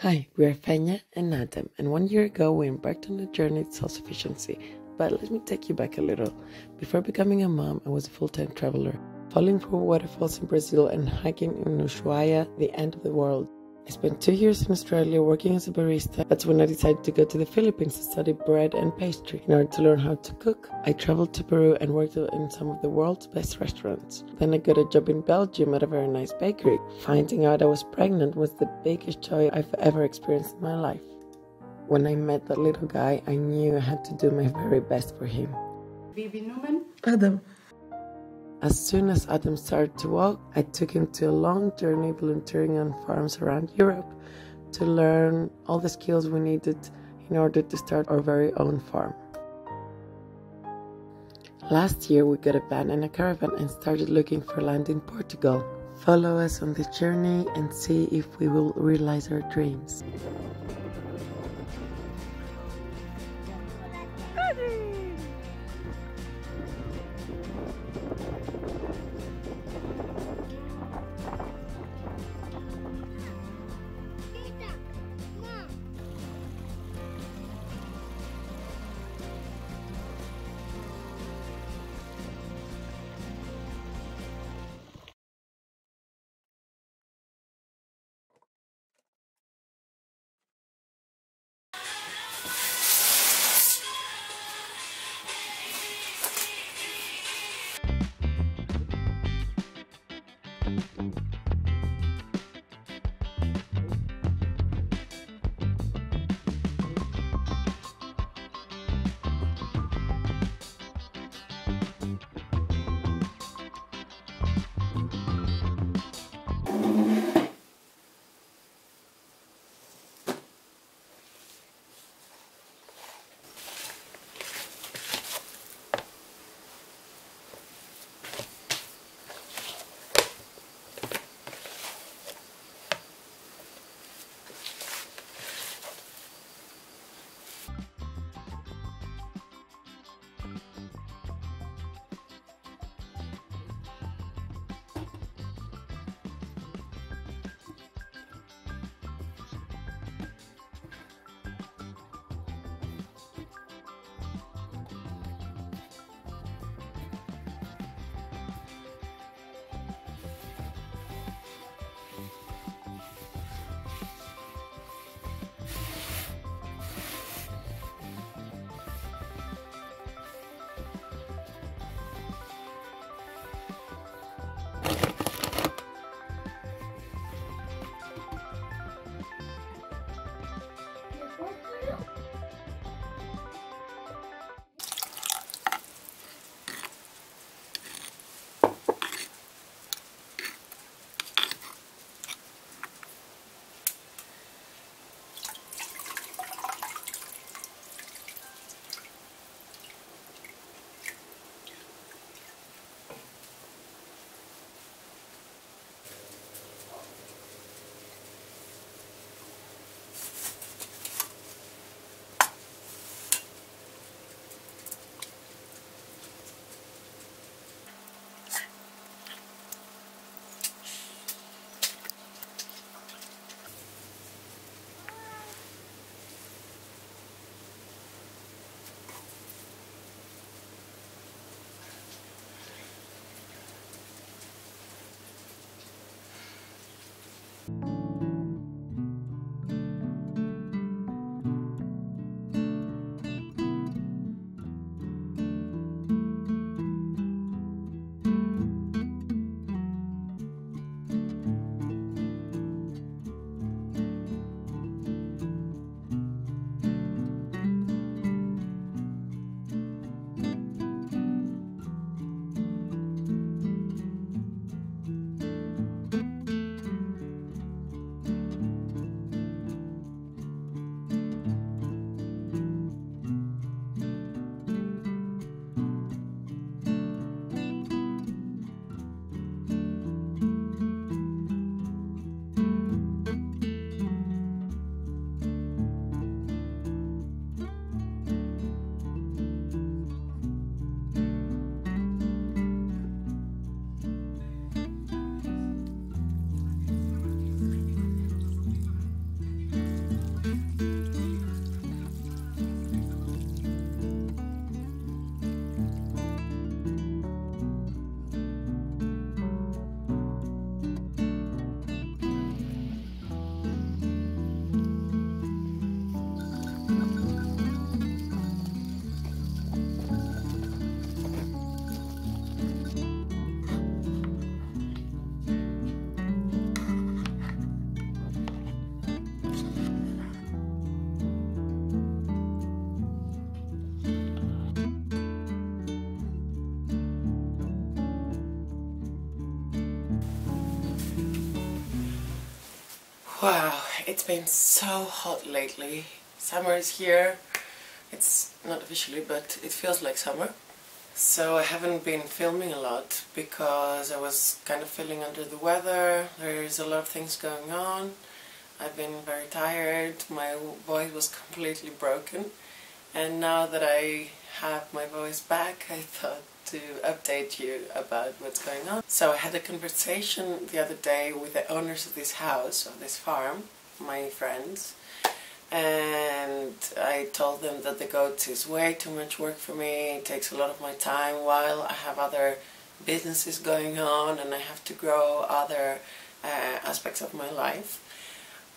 Hi, we are Fenia and Adam, and 1 year ago we embarked on a journey to self-sufficiency. But let me take you back a little. Before becoming a mom, I was a full-time traveler, falling through waterfalls in Brazil and hiking in Ushuaia, the end of the world. I spent 2 years in Australia working as a barista. That's when I decided to go to the Philippines to study bread and pastry in order to learn how to cook. I traveled to Peru and worked in some of the world's best restaurants. Then I got a job in Belgium at a very nice bakery. Finding out I was pregnant was the biggest joy I've ever experienced in my life. When I met that little guy, I knew I had to do my very best for him. Baby Newman? Adam. As soon as Adam started to walk, I took him to a long journey volunteering on farms around Europe to learn all the skills we needed in order to start our very own farm. Last year we got a van and a caravan and started looking for land in Portugal. Follow us on this journey and see if we will realize our dreams. Wow, it's been so hot lately. Summer is here. It's not officially, but it feels like summer. So I haven't been filming a lot because I was kind of feeling under the weather. There's a lot of things going on. I've been very tired. My voice was completely broken. And now that I have my voice back, I thought to update you about what's going on. So I had a conversation the other day with the owners of this house, of this farm, my friends, and I told them that the goats is way too much work for me. It takes a lot of my time while I have other businesses going on and I have to grow other aspects of my life.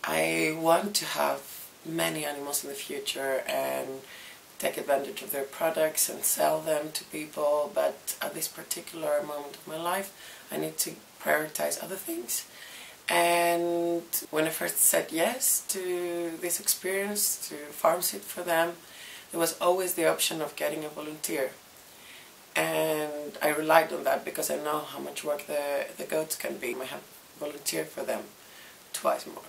I want to have many animals in the future and take advantage of their products and sell them to people, but at this particular moment of my life I need to prioritize other things. And when I first said yes to this experience, to farm sit for them, there was always the option of getting a volunteer. And I relied on that because I know how much work the goats can be. I have volunteered for them twice more.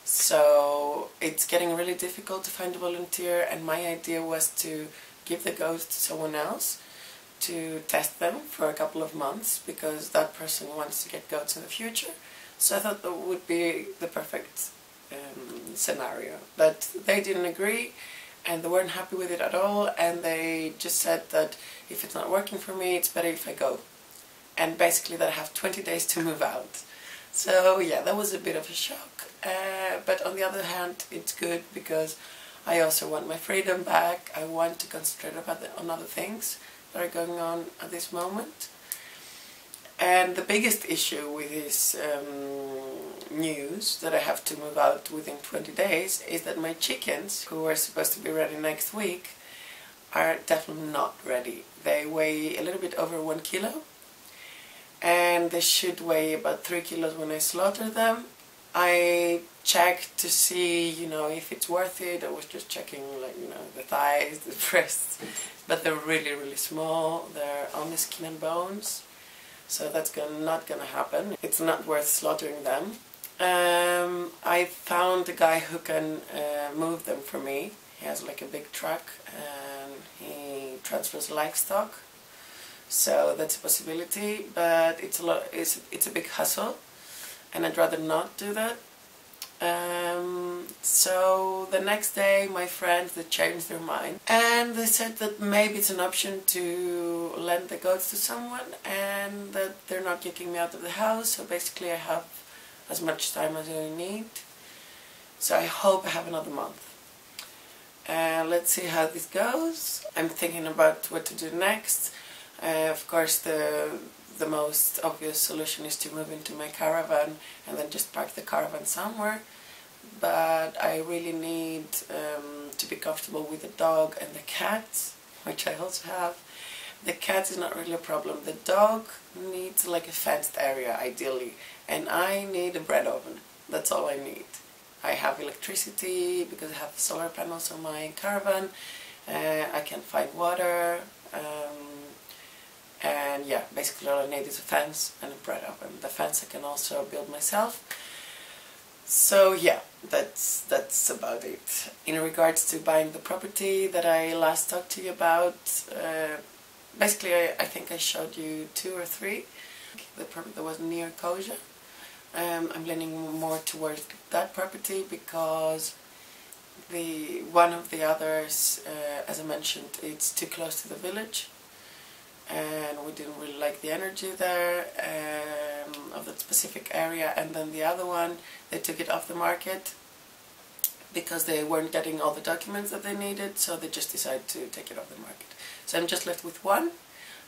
So it's getting really difficult to find a volunteer, and my idea was to give the goats to someone else to test them for a couple of months because that person wants to get goats in the future. So I thought that would be the perfect scenario. But they didn't agree and they weren't happy with it at all, and they just said that if it's not working for me, it's better if I go. And basically that I have 20 days to move out. So yeah, that was a bit of a shock. But on the other hand, it's good because I also want my freedom back. I want to concentrate on other things that are going on at this moment. And the biggest issue with this news that I have to move out within 20 days is that my chickens, who are supposed to be ready next week, are definitely not ready. They weigh a little bit over 1 kilo. And they should weigh about 3 kilos when I slaughter them. I checked to see, if it's worth it. I was just checking, the thighs, the breasts, but they're really, really small. They're only skin and bones, so that's not gonna happen. It's not worth slaughtering them. I found a guy who can move them for me. He has like a big truck and he transfers livestock. So that's a possibility, but it's a big hassle, and I'd rather not do that. So the next day my friends, they changed their mind and they said that maybe it's an option to lend the goats to someone and that they're not kicking me out of the house, so basically I have as much time as I need. So I hope I have another month. Let's see how this goes. I'm thinking about what to do next. Of course, the most obvious solution is to move into my caravan and then just park the caravan somewhere. But I really need to be comfortable with the dog and the cats, which I also have. The cat is not really a problem. The dog needs like a fenced area, ideally. And I need a bread oven. That's all I need. I have electricity because I have solar panels on my caravan. I can find water. And yeah, basically all I need is a fence and a bread oven. The fence I can also build myself. So yeah, that's about it. In regards to buying the property that I last talked to you about, basically I think I showed you 2 or 3. The property that was near Koja. I'm leaning more towards that property because one of the others, as I mentioned, it's too close to the village. And we didn't really like the energy there of that specific area. And then the other one, they took it off the market because they weren't getting all the documents that they needed, so they just decided to take it off the market. So I'm just left with one.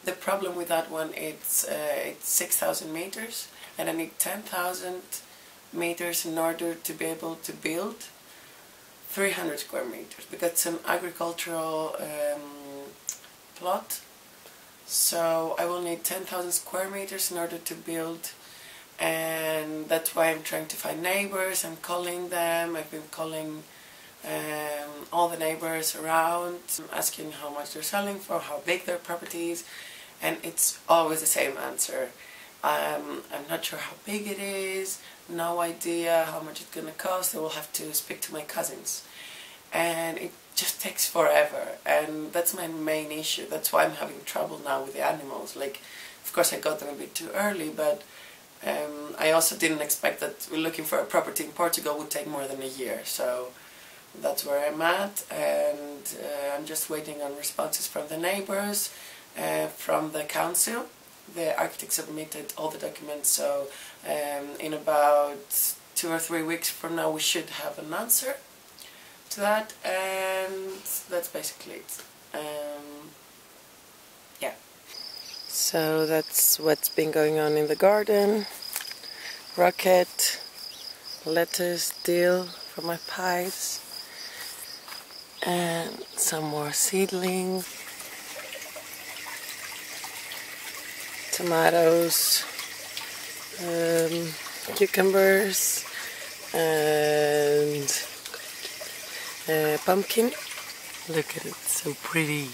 The problem with that one, it's 6,000 meters, and I need 10,000 meters in order to be able to build 300 square meters, because it's an agricultural plot. So I will need 10,000 square meters in order to build, and that's why I'm trying to find neighbors. I'm calling them. I've been calling all the neighbors around, asking how much they're selling for, how big their property is, and it's always the same answer. I'm not sure how big it is, no idea how much it's gonna cost. I will have to speak to my cousins, and it just takes forever, and that's my main issue. That's why I'm having trouble now with the animals. Like, of course I got them a bit too early, but I also didn't expect that looking for a property in Portugal would take more than a year. So that's where I'm at, and I'm just waiting on responses from the neighbors, from the council. The architect submitted all the documents, so in about 2 or 3 weeks from now we should have an answer to that, and that's basically it. Yeah. So that's what's been going on in the garden. Rocket, lettuce, dill for my pies, and some more seedlings, tomatoes, cucumbers, and pumpkin. Look at it, so pretty.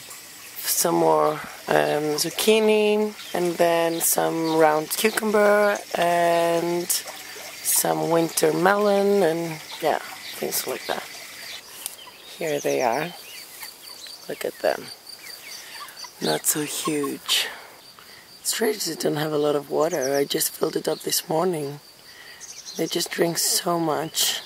Some more zucchini, and then some round cucumber, and some winter melon, and yeah, things like that. Here they are. Look at them. Not so huge. It's strange they don't have a lot of water. I just filled it up this morning. They just drink so much.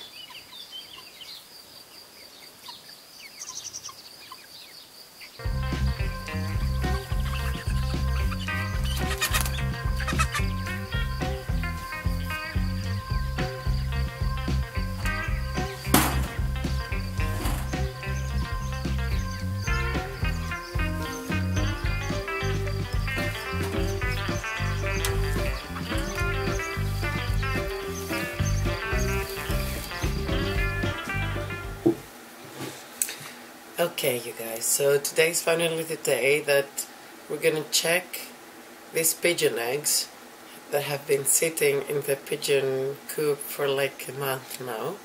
Okay, you guys, so today's finally the day that we're gonna check these pigeon eggs that have been sitting in the pigeon coop for like a month now,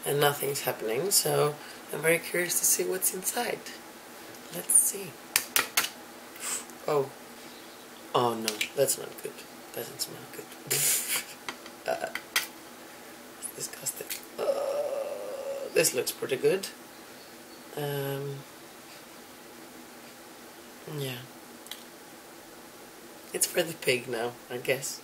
and nothing's happening, so I'm very curious to see what's inside. Let's see. Oh no, that's not good. Doesn't smell good. It's disgusting. This looks pretty good. Yeah. It's for the pig now, I guess.